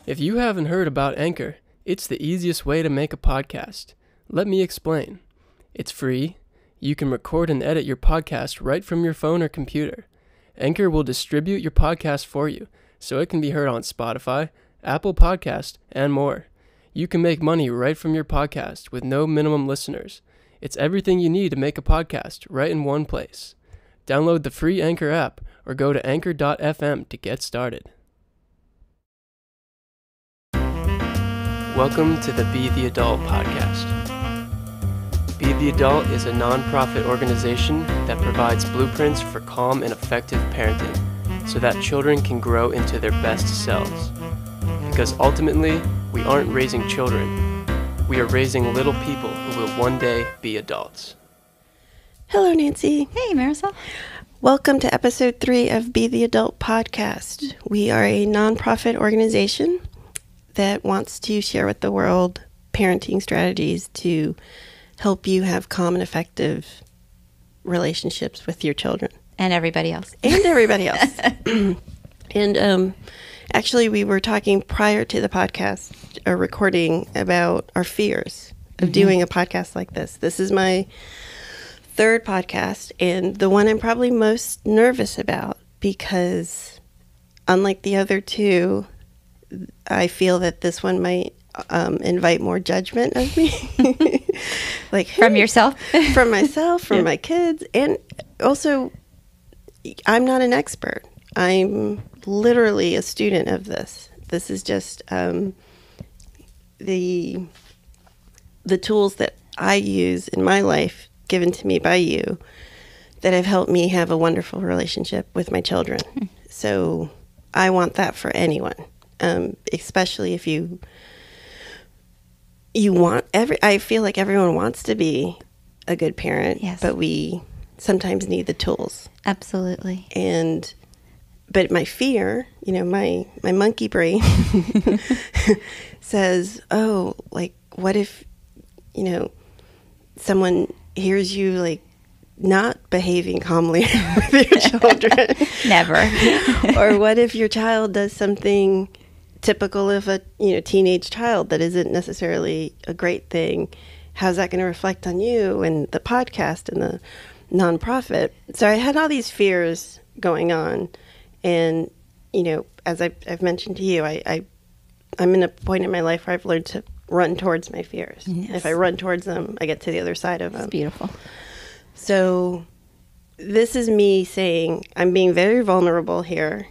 If you haven't heard about Anchor, it's the easiest way to make a podcast. Let me explain. It's free. You can record and edit your podcast right from your phone or computer. Anchor will distribute your podcast for you, so it can be heard on Spotify, Apple Podcast, and more. You can make money right from your podcast with no minimum listeners. It's everything you need to make a podcast right in one place. Download the free Anchor app or go to anchor.fm to get started. Welcome to the Be the Adult podcast. Be the Adult is a non-profit organization that provides blueprints for calm and effective parenting so that children can grow into their best selves. Because ultimately, we aren't raising children. We are raising little people who will one day be adults. Hello, Nancy. Hey, Marisol. Welcome to episode 3 of Be the Adult podcast. We are a nonprofit organization that wants to share with the world parenting strategies to help you have calm and effective relationships with your children. And everybody else. And actually, we were talking prior to the podcast recording about our fears of doing a podcast like this. This is my third podcast and the one I'm probably most nervous about because unlike the other two, I feel that this one might invite more judgment of me. Like from yourself? From myself, from my kids. And also, I'm not an expert. I'm literally a student of this. This is just the tools that I use in my life given to me by you that have helped me have a wonderful relationship with my children. So I want that for anyone. Especially if you want I feel like everyone wants to be a good parent, yes, but we sometimes need the tools. Absolutely. But my fear, my monkey brain says, oh, like, what if, someone hears you, like, not behaving calmly with your children? Never. Or what if your child does something typical of a teenage child that isn't necessarily a great thing? How's that going to reflect on you and the podcast and the nonprofit? So I had all these fears going on, and as I've mentioned to you, I'm in a point in my life where I've learned to run towards my fears. Yes. If I run towards them, I get to the other side of them. It's beautiful. So this is me saying I'm being very vulnerable here,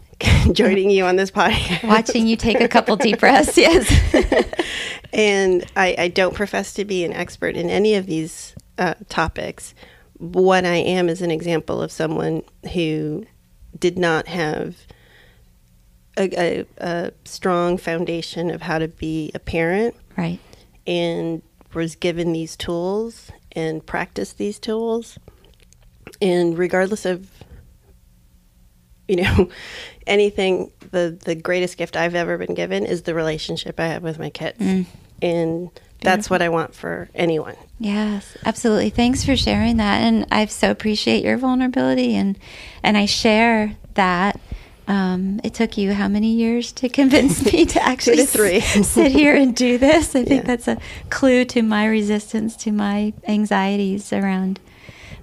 joining you on this podcast. Watching you take a couple deep breaths, yes. And I don't profess to be an expert in any of these topics. What I am is an example of someone who did not have a strong foundation of how to be a parent. Right. And was given these tools and practiced these tools. And regardless of, anything, the greatest gift I've ever been given is the relationship I have with my kids. And that's what I want for anyone. Yes, absolutely. Thanks for sharing that. And I so appreciate your vulnerability. And I share that. It took you how many years to convince me to actually 3 sit here and do this? I think that's a clue to my resistance, to my anxieties around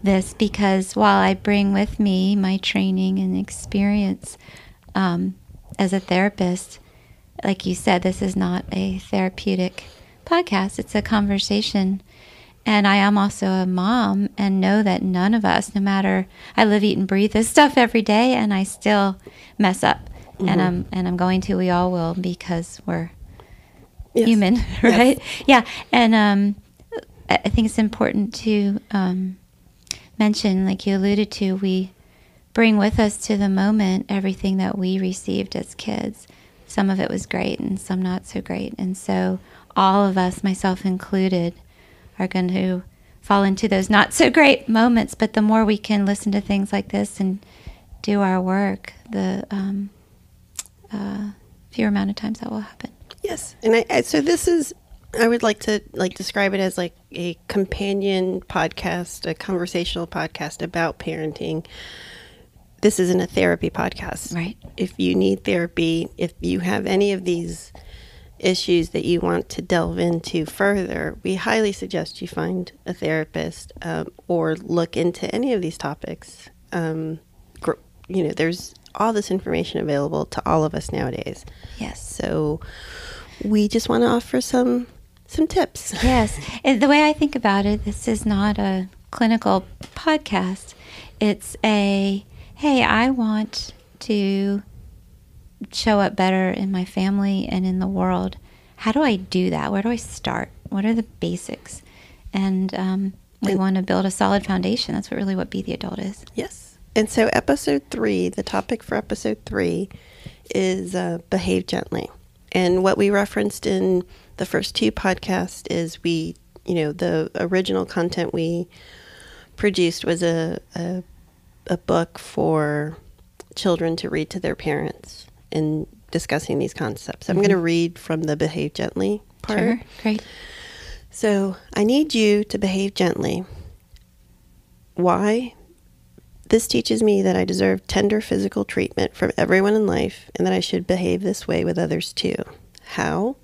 this, because while I bring with me my training and experience as a therapist, like you said, this is not a therapeutic podcast. It's a conversation. And I am also a mom and know that none of us, no matter, I live, eat, and breathe this stuff every day, and I still mess up. And I'm going to, we all will, because we're human, right? Yes. Yeah. And I think it's important to mention, like you alluded to, we bring with us to the moment everything that we received as kids. Some of it was great and some not so great. And so all of us, myself included, are going to fall into those not so great moments. But the more we can listen to things like this and do our work, the fewer amount of times that will happen. Yes. And so this is, I would like to describe it as like a companion podcast, a conversational podcast about parenting. This isn't a therapy podcast. Right. If you need therapy, if you have any of these issues that you want to delve into further, we highly suggest you find a therapist or look into any of these topics. There's all this information available to all of us nowadays. Yes. So we just want to offer some tips. Yes. And the way I think about it, this is not a clinical podcast. It's hey, I want to show up better in my family and in the world. How do I do that? Where do I start? What are the basics? And we want to build a solid foundation. That's what Be the Adult is. Yes. And so the topic for episode 3 is behave gently. And what we referenced in the first 2 podcasts is the original content we produced was a book for children to read to their parents and discussing these concepts. I'm going to read from the behave gently part. Sure, great. So, I need you to behave gently. Why? This teaches me that I deserve tender physical treatment from everyone in life and that I should behave this way with others too. How?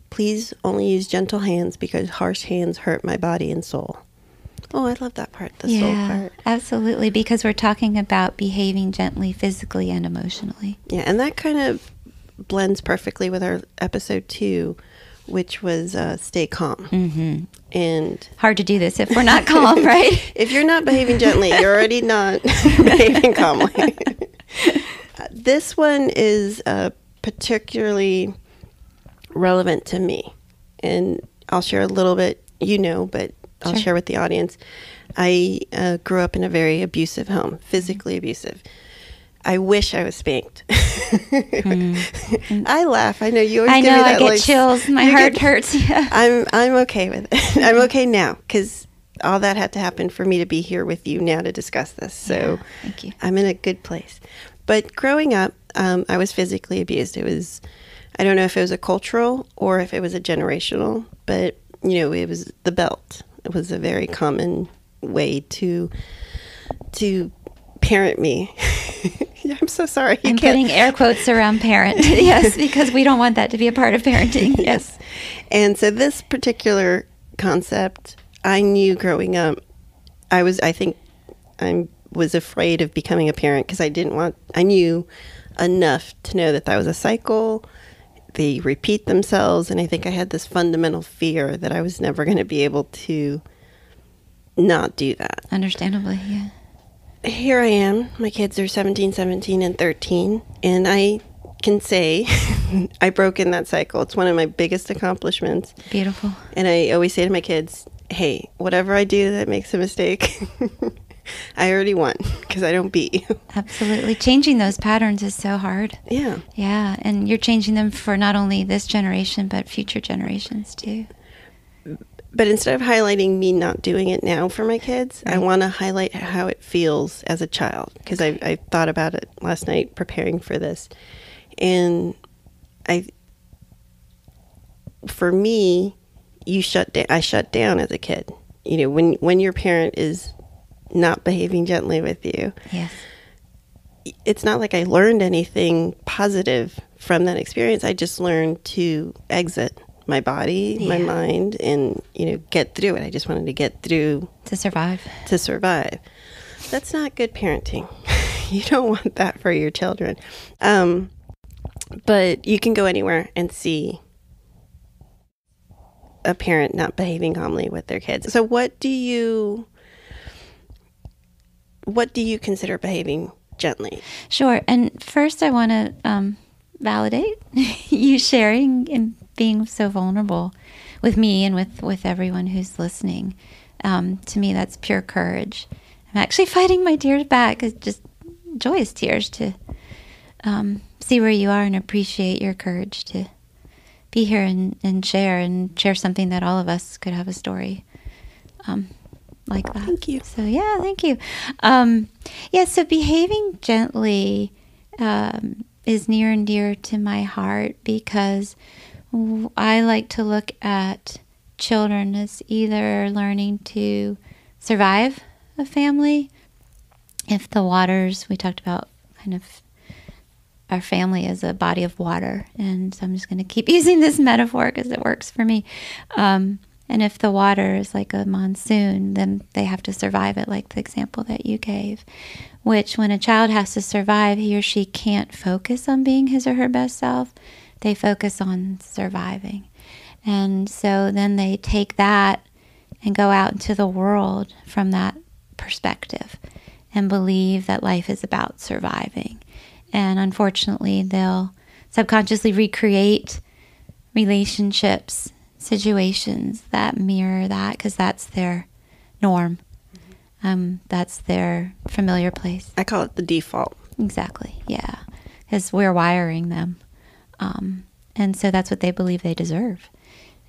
Please only use gentle hands because harsh hands hurt my body and soul. Oh, I love that part, the soul part. Absolutely, because we're talking about behaving gently physically and emotionally. Yeah, and that kind of blends perfectly with our episode 2, which was stay calm. Mm-hmm. And hard to do this if we're not calm, right? If you're not behaving gently, you're already not behaving calmly. This one is particularly relevant to me, and I'll share a little bit, but I'll share with the audience. I grew up in a very abusive home, physically abusive. I wish I was spanked. I laugh. I know you always give me that. I get chills. My heart hurts. Yeah. I'm okay with it. I'm okay now because all that had to happen for me to be here with you now to discuss this. So thank you. I'm in a good place. But growing up, I was physically abused. I don't know if it was a cultural or if it was a generational, but it was the belt. It was a very common way to parent me. I'm so sorry. I'm putting air quotes around parent. Yes, because we don't want that to be a part of parenting. Yes. And so this particular concept, I knew growing up, I was afraid of becoming a parent because I knew enough to know that was a cycle. They repeat themselves. And I think I had this fundamental fear that I was never going to be able to not do that. Understandably, yeah. Here I am. My kids are 17, and 13. And I can say I broke in that cycle. It's one of my biggest accomplishments. Beautiful. And I always say to my kids, hey, whatever I do that makes a mistake, I already won because I don't beat you. Absolutely. Changing those patterns is so hard. Yeah. Yeah. And you're changing them for not only this generation, but future generations too. But instead of highlighting me not doing it now for my kids, right. I want to highlight how it feels as a child because I thought about it last night preparing for this. And for me, I shut down as a kid. When your parent is not behaving gently with you. Yes. It's not like I learned anything positive from that experience. I just learned to exit my body, my mind, and, get through it. I just wanted to get through. To survive. That's not good parenting. You don't want that for your children. But you can go anywhere and see a parent not behaving calmly with their kids. So what do you consider behaving gently? Sure. And first I want to validate you sharing and being so vulnerable with me and with everyone who's listening. To me, that's pure courage. I'm actually fighting my tears back. It's just joyous tears to see where you are and appreciate your courage to be here and share something that all of us could have a story like that. Thank you. So yeah, thank you. So behaving gently is near and dear to my heart because I like to look at children as either learning to survive a family if the waters we talked about kind of our family is a body of water. And so I'm just going to keep using this metaphor because it works for me. And if the water is like a monsoon, then they have to survive it, like the example that you gave, which when a child has to survive, he or she can't focus on being his or her best self. They focus on surviving. And so then they take that and go out into the world from that perspective and believe that life is about surviving. And unfortunately, they'll subconsciously recreate relationships, situations that mirror that because that's their norm. That's their familiar place. I call it the default. Exactly, yeah. Because we're wiring them. And so that's what they believe they deserve.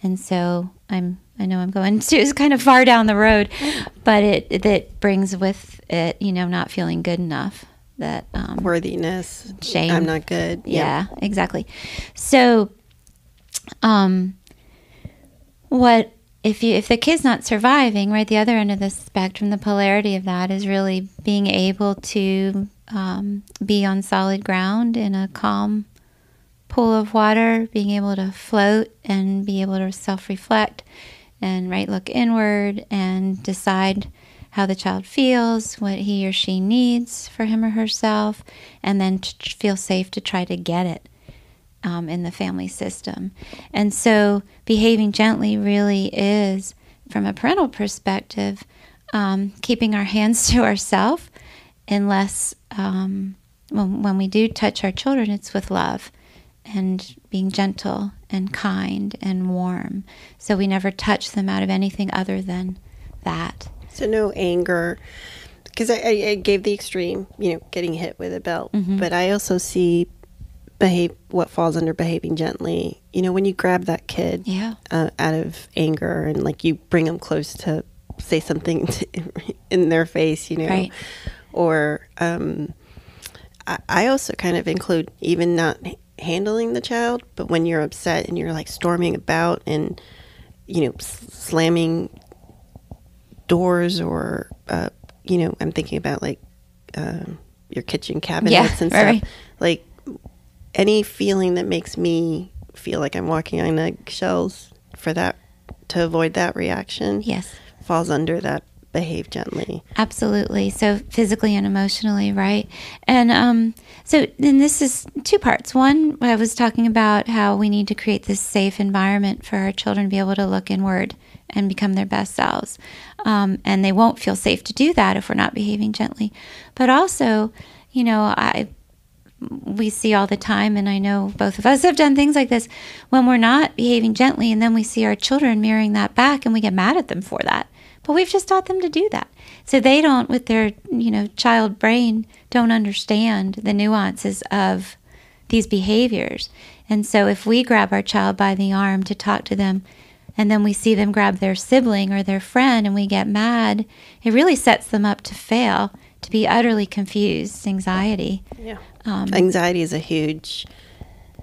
And so I know I'm going to kind of far down the road, but it brings with it, not feeling good enough. That worthiness, shame. I'm not good. Yeah, exactly. So, what if the kid's not surviving? Right, the other end of the spectrum, the polarity of that is really being able to be on solid ground in a calm pool of water, being able to float and be able to self-reflect and look inward and decide how the child feels, what he or she needs for him or herself, and then to feel safe to try to get it in the family system. And so behaving gently really is, from a parental perspective, keeping our hands to ourselves, unless when we do touch our children, it's with love and being gentle and kind and warm. So we never touch them out of anything other than that. So no anger, because I gave the extreme, getting hit with a belt. Mm-hmm. But I also see what falls under behaving gently. When you grab that kid out of anger and you bring them close to say something in their face, Right. Or I also kind of include even not handling the child, but when you're upset and you're storming about and slamming doors or I'm thinking about your kitchen cabinets and stuff, right. Any feeling that makes me feel like I'm walking on eggshells to avoid that reaction, yes, falls under that behave gently. Absolutely. So physically and emotionally, right? And so then this is two parts. One, I was talking about how we need to create this safe environment for our children to be able to look inward and become their best selves. And they won't feel safe to do that if we're not behaving gently. But also, we see all the time, and I know both of us have done things like this, when we're not behaving gently and then we see our children mirroring that back and we get mad at them for that. But we've just taught them to do that. So they don't, with their, child brain, don't understand the nuances of these behaviors. And so if we grab our child by the arm to talk to them, and then we see them grab their sibling or their friend and we get mad, it really sets them up to fail, to be utterly confused, anxiety. Yeah. Anxiety is a huge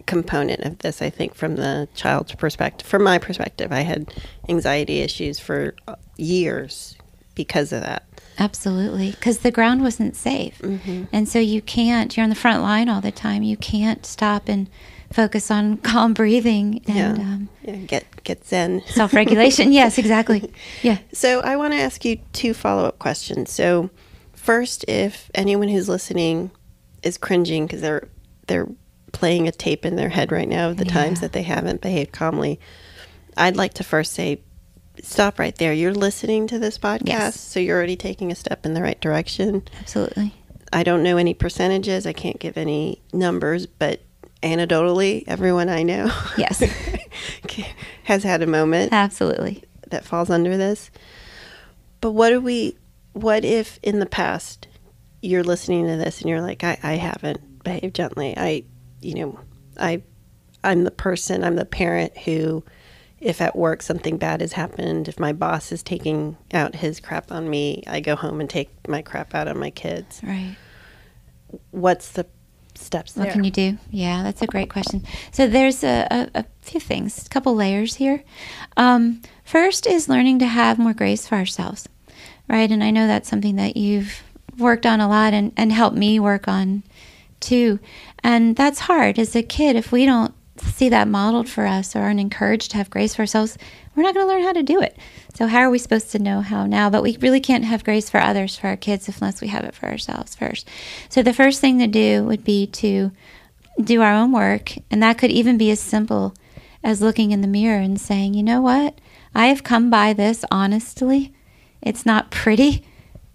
component of this, I think, from the child's perspective. From my perspective, I had anxiety issues for years because of that. Absolutely, because the ground wasn't safe. Mm-hmm. And so you're on the front line all the time. You can't stop and focus on calm breathing and get zen. Self-regulation. Yes, exactly. Yeah. So I want to ask you two follow-up questions. So first, if anyone who's listening is cringing because they're playing a tape in their head right now of the times that they haven't behaved calmly, I'd like to first say, stop right there. You're listening to this podcast, so you're already taking a step in the right direction. Absolutely. I don't know any percentages. I can't give any numbers, but anecdotally, everyone I know has had a moment absolutely that falls under this. But what if in the past you're listening to this and you're like, I haven't behaved gently. I'm the parent who, if at work something bad has happened, if my boss is taking out his crap on me, I go home and take my crap out on my kids. Right. What's the steps there? What can you do? Yeah, that's a great question. So there's a few things, a couple layers here. First is learning to have more grace for ourselves, right? And I know that's something that you've worked on a lot and helped me work on too. And that's hard as a kid. If we don't see that modeled for us or aren't encouraged to have grace for ourselves, we're not going to learn how to do it. So how are we supposed to know how now? But we really can't have grace for others, for our kids, unless we have it for ourselves first. So the first thing to do would be to do our own work. And that could even be as simple as looking in the mirror and saying, you know what? I have come by this honestly. It's not pretty,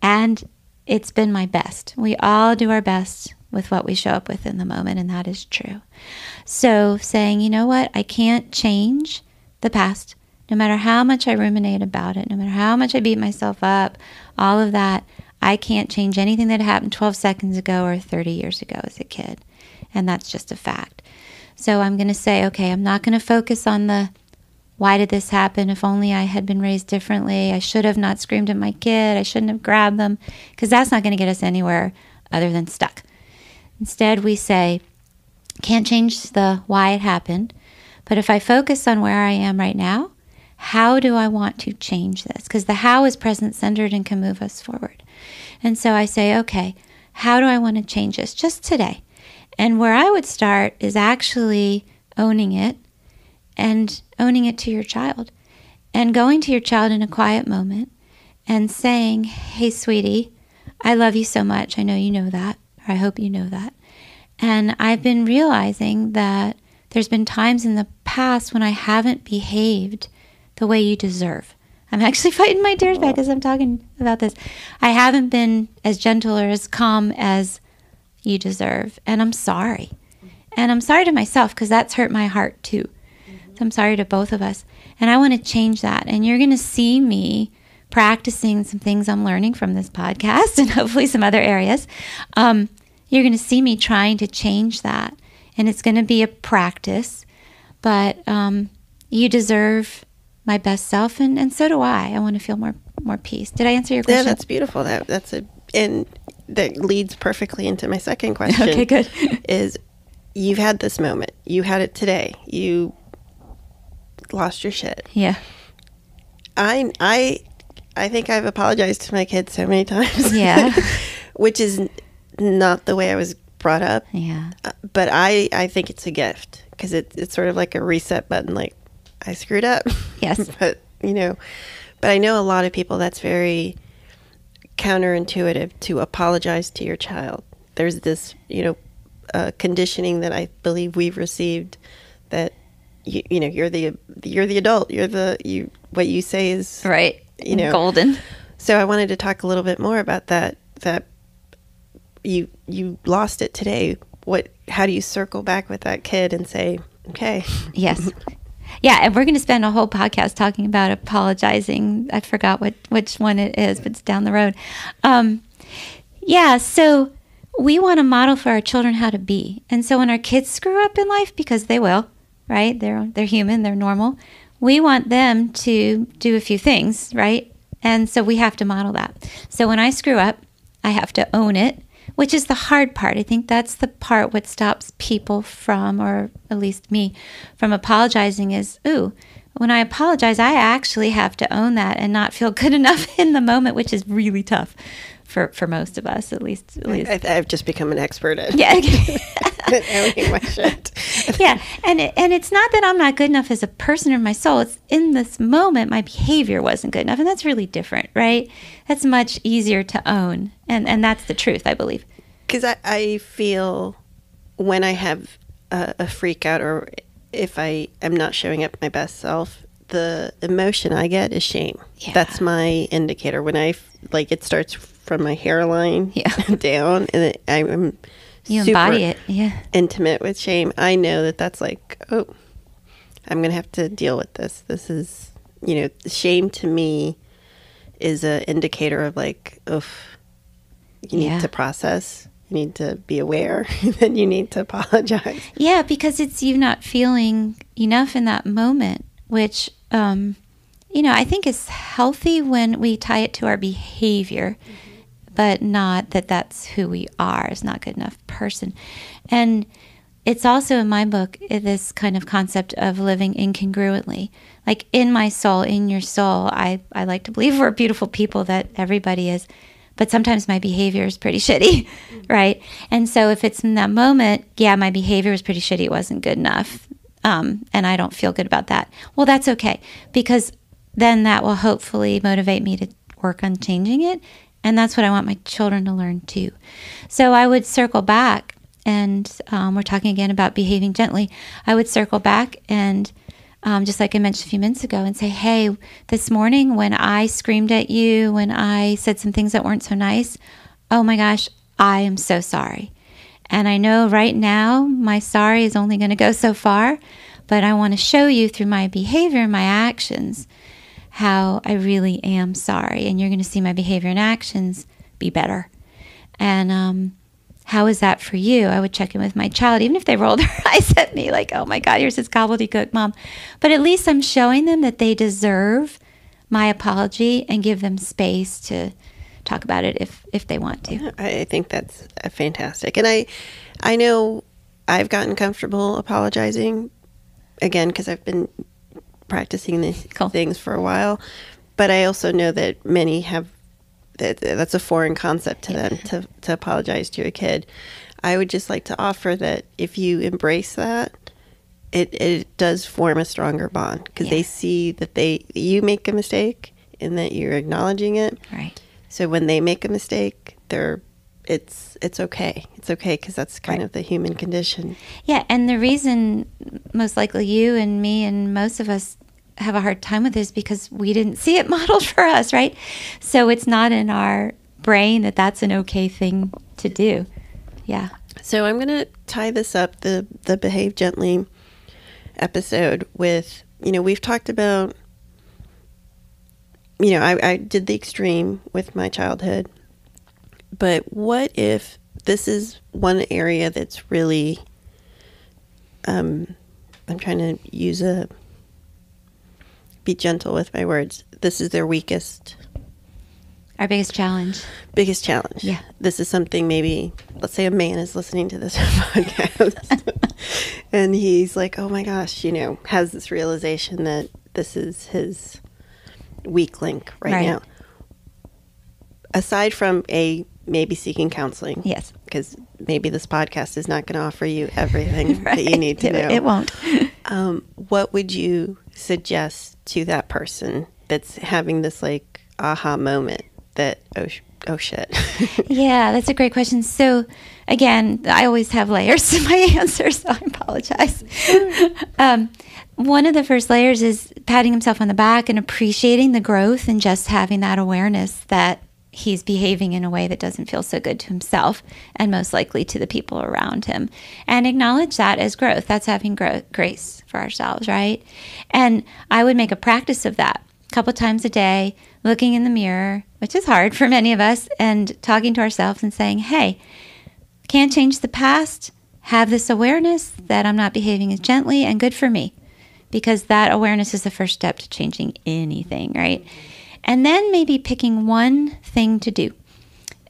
and it's been my best. We all do our best with what we show up with in the moment, and that is true. So saying, you know what? I can't change the past. No matter how much I ruminate about it, no matter how much I beat myself up, all of that, I can't change anything that happened 12 seconds ago or 30 years ago as a kid. And that's just a fact. So I'm going to say, okay, I'm not going to focus on the why did this happen? If only I had been raised differently. I should have not screamed at my kid. I shouldn't have grabbed them, because that's not going to get us anywhere other than stuck. Instead, we say, can't change the why it happened, but if I focus on where I am right now, how do I want to change this? Because the how is present-centered and can move us forward. And so I say, okay, how do I want to change this just today? And where I would start is actually owning it, and owning it to your child, and going to your child in a quiet moment and saying, hey, sweetie, I love you so much. I know you know that, or I hope you know that. And I've been realizing that there's been times in the past when I haven't behaved the way you deserve. I'm actually fighting my tears back as I'm talking about this. I haven't been as gentle or as calm as you deserve. And I'm sorry. And I'm sorry to myself, because that's hurt my heart too. So I'm sorry to both of us. And I want to change that. And you're going to see me practicing some things I'm learning from this podcast, and hopefully some other areas. You're going to see me trying to change that. And it's going to be a practice. But you deserve my best self, and so do I. I want to feel more peace. Did I answer your question? Yeah, that's beautiful. And that leads perfectly into my second question. Okay, good. Is you've had this moment. You had it today. You lost your shit. Yeah. I think I've apologized to my kids so many times. Yeah. Which is not the way I was brought up. Yeah. But I think it's a gift, because it's sort of like a reset button. Like, I screwed up. Yes. But I know a lot of people, that's very counterintuitive to apologize to your child. There's this, conditioning that I believe we've received, that you're the adult. What you say is right. Golden. So I wanted to talk a little bit more about that you lost it today. How do you circle back with that kid and say, okay? Yes. Yeah, and we're going to spend a whole podcast talking about apologizing. I forgot which one it is, but it's down the road. So we want to model for our children how to be. And so when our kids screw up in life, because they will, right? They're human, they're normal. We want them to do a few things, right? And so we have to model that. So when I screw up, I have to own it, which is the hard part. I think that's the part what stops people from, or at least me, from apologizing is, when I apologize, I actually have to own that and not feel good enough in the moment, which is really tough for most of us, at least. I've just become an expert at owning my shit. Yeah, and it's not that I'm not good enough as a person or my soul. It's in this moment my behavior wasn't good enough, and that's really different, right? That's much easier to own, and that's the truth, I believe. Because I feel when I have a freak out, or if I am not showing up my best self, the emotion I get is shame. Yeah. That's my indicator. When it starts from my hairline down, and I'm you embody it, intimate with shame. I know that's like, I'm going to have to deal with this. This is, shame to me is an indicator of like, you need to process. You need to be aware, and then you need to apologize. Yeah, because it's you not feeling enough in that moment, which, I think is healthy when we tie it to our behavior, but not that that's who we are. It's not a good enough person. And it's also in my book, this kind of concept of living incongruently. Like in my soul, in your soul, I like to believe we're beautiful people, that everybody is. but sometimes my behavior is pretty shitty, right? And so if it's in that moment, yeah, my behavior was pretty shitty, it wasn't good enough, and I don't feel good about that. Well, that's okay, because then that will hopefully motivate me to work on changing it, and that's what I want my children to learn too. So I would circle back, and we're talking again about behaving gently. I would circle back and just like I mentioned a few minutes ago, and say, hey, this morning when I screamed at you, when I said some things that weren't so nice, oh my gosh, I am so sorry. And I know right now my sorry is only going to go so far, but I want to show you through my behavior and my actions how I really am sorry. And you're going to see my behavior and actions be better. And how is that for you? I would check in with my child, even if they rolled their eyes at me like, oh my God, here's this gobbledygook, Mom. But at least I'm showing them that they deserve my apology and give them space to talk about it if they want to. I think that's fantastic. And I know I've gotten comfortable apologizing, again, because I've been practicing these things for a while. But I also know that many have that's a foreign concept to them to apologize to a kid. I would just like to offer that if you embrace that, it does form a stronger bond, because they see that you make a mistake and that you're acknowledging it. Right. So when they make a mistake, it's okay. It's okay, because that's kind of the human condition. Yeah, and the reason most likely you and me and most of us have a hard time with this because we didn't see it modeled for us, right? So it's not in our brain that that's an okay thing to do. Yeah. So I'm going to tie this up, the Behave Gently episode, with, we've talked about, I did the extreme with my childhood, but what if this is one area that's really, I'm trying to be gentle with my words. This is their weakest. Our biggest challenge. Yeah. This is something, maybe, let's say a man is listening to this podcast and he's like, oh my gosh, has this realization that this is his weak link right now. Aside from maybe seeking counseling. Yes. Because maybe this podcast is not going to offer you everything that you need to know. It won't. What would you suggest to that person that's having this like aha moment that, oh shit? Yeah, that's a great question. So again, I always have layers to my answer, so I apologize. One of the first layers is patting himself on the back and appreciating the growth and just having that awareness that he's behaving in a way that doesn't feel so good to himself and most likely to the people around him, and acknowledge that as growth. That's having grace for ourselves, right? And I would make a practice of that a couple times a day, looking in the mirror, which is hard for many of us, and talking to ourselves and saying, hey, can't change the past, have this awareness that I'm not behaving as gently, and good for me, because that awareness is the first step to changing anything, right? And then maybe picking one thing to do.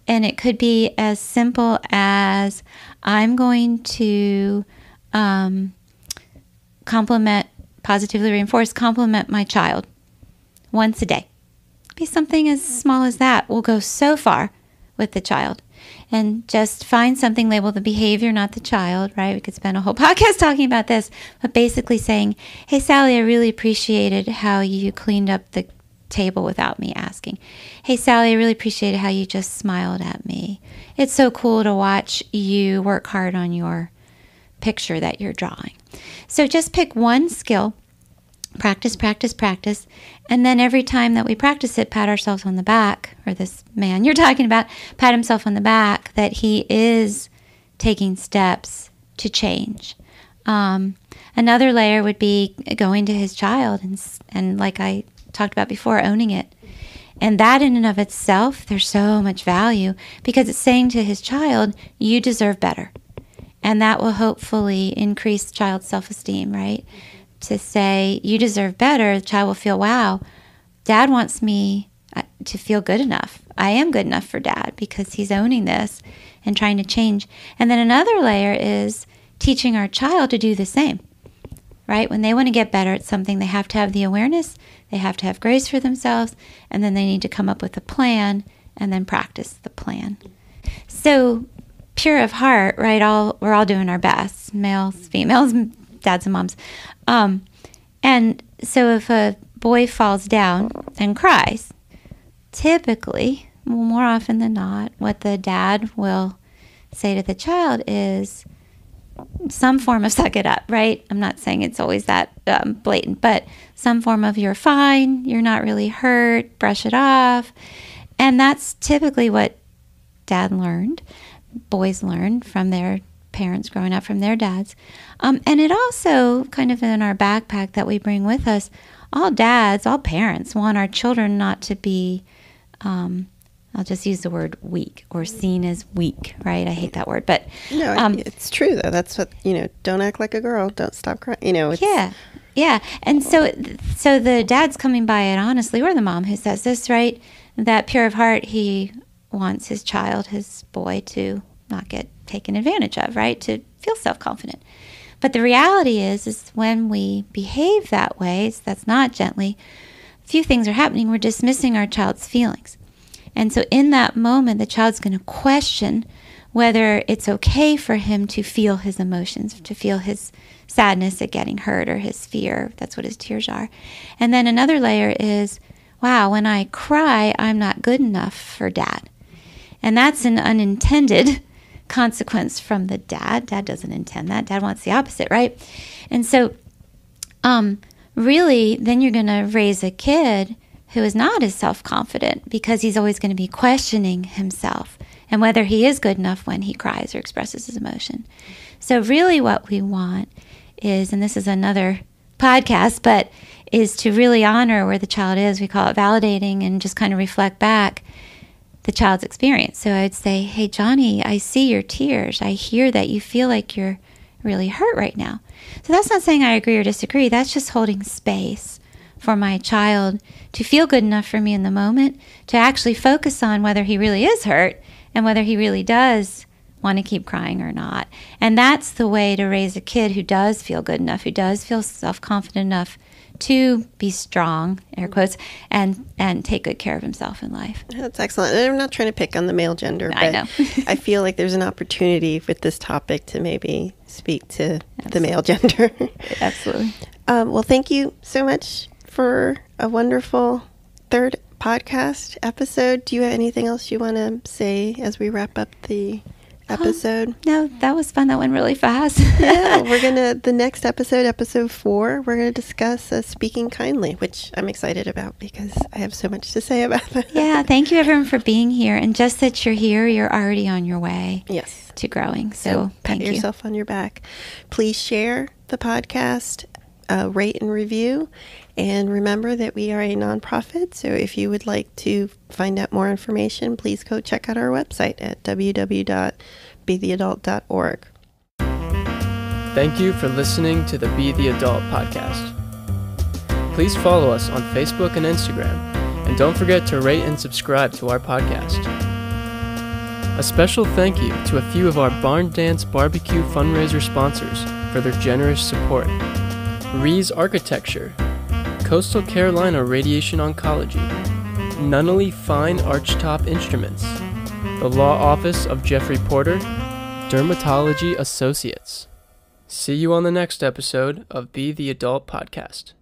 And it could be as simple as, I'm going to positively reinforce, compliment my child once a day. Be something as small as that will go so far with the child. And just find something labeled the behavior, not the child, right? We could spend a whole podcast talking about this, but basically saying, hey, Sally, I really appreciated how you cleaned up the table without me asking. Hey, Sally, I really appreciated how you just smiled at me. It's so cool to watch you work hard on your picture that you're drawing. So just pick one skill, practice, practice, practice, and then every time that we practice it, pat ourselves on the back, or this man you're talking about, pat himself on the back that he is taking steps to change. Another layer would be going to his child and like I talked about before, owning it. And that in and of itself, there's so much value, because it's saying to his child, you deserve better. And that will hopefully increase child's self-esteem, right? To say, you deserve better, the child will feel, wow, Dad wants me to feel good enough. I am good enough for Dad, because he's owning this and trying to change. And then another layer is teaching our child to do the same, right? When they want to get better at something, they have to have the awareness, they have to have grace for themselves, and then they need to come up with a plan and then practice the plan. So pure of heart, right? We're all doing our best, males, females, dads and moms. And so if a boy falls down and cries, typically, more often than not, what the dad will say to the child is some form of suck it up, right? I'm not saying it's always that blatant, but some form of you're fine, you're not really hurt, brush it off. And that's typically what dad learned, boys learned from their parents growing up, from their dads. And it also kind of in our backpack that we bring with us, all dads, all parents want our children not to be, I'll just use the word weak or seen as weak, right? I hate that word, but no, it's true though. That's what, don't act like a girl, don't stop crying, it's, yeah. And so the dad's coming by it honestly, or the mom who says this, right? That pure of heart, he wants his child, his boy, to not get taken advantage of, right? To feel self-confident. But the reality is when we behave that way, so that's not gently, a few things are happening. We're dismissing our child's feelings. And so in that moment, the child's going to question whether it's okay for him to feel his emotions, to feel his sadness at getting hurt or his fear. That's what his tears are. And then another layer is, wow, when I cry, I'm not good enough for dad. And that's an unintended consequence from the dad. Dad doesn't intend that. Dad wants the opposite, right? And so really, then you're going to raise a kid who is not as self-confident because he's always going to be questioning himself and whether he is good enough when he cries or expresses his emotion. So really what we want is, and this is another podcast, but is to really honor where the child is. We call it validating and just kind of reflect back the child's experience. So I would say, hey, Johnny, I see your tears. I hear that you feel like you're really hurt right now. So that's not saying I agree or disagree. That's just holding space for my child to feel good enough for me in the moment, to actually focus on whether he really is hurt and whether he really does want to keep crying or not. And that's the way to raise a kid who does feel good enough, who does feel self-confident enough to be strong, air quotes, and take good care of himself in life. That's excellent. And I'm not trying to pick on the male gender, I but know. I feel like there's an opportunity with this topic to maybe speak to the male gender. Absolutely. Well, thank you so much for a wonderful third podcast episode. Do you have anything else you want to say as we wrap up the episode? No, that was fun. That went really fast. Yeah, the next episode 4, we're going to discuss speaking kindly, which I'm excited about because I have so much to say about that. Yeah, thank you everyone for being here. And just that you're here, you're already on your way to growing. So pat yourself on your back. Please share the podcast, rate and review. And remember that we are a nonprofit, so if you would like to find out more information, please go check out our website at www.betheadult.org. Thank you for listening to the Be the Adult podcast. Please follow us on Facebook and Instagram, and don't forget to rate and subscribe to our podcast. A special thank you to a few of our Barn Dance Barbecue fundraiser sponsors for their generous support. Rees Architecture, Coastal Carolina Radiation Oncology, Nunnally Fine Archtop Instruments, the Law Office of Jeffrey Porter, Dermatology Associates. See you on the next episode of Be the Adult Podcast.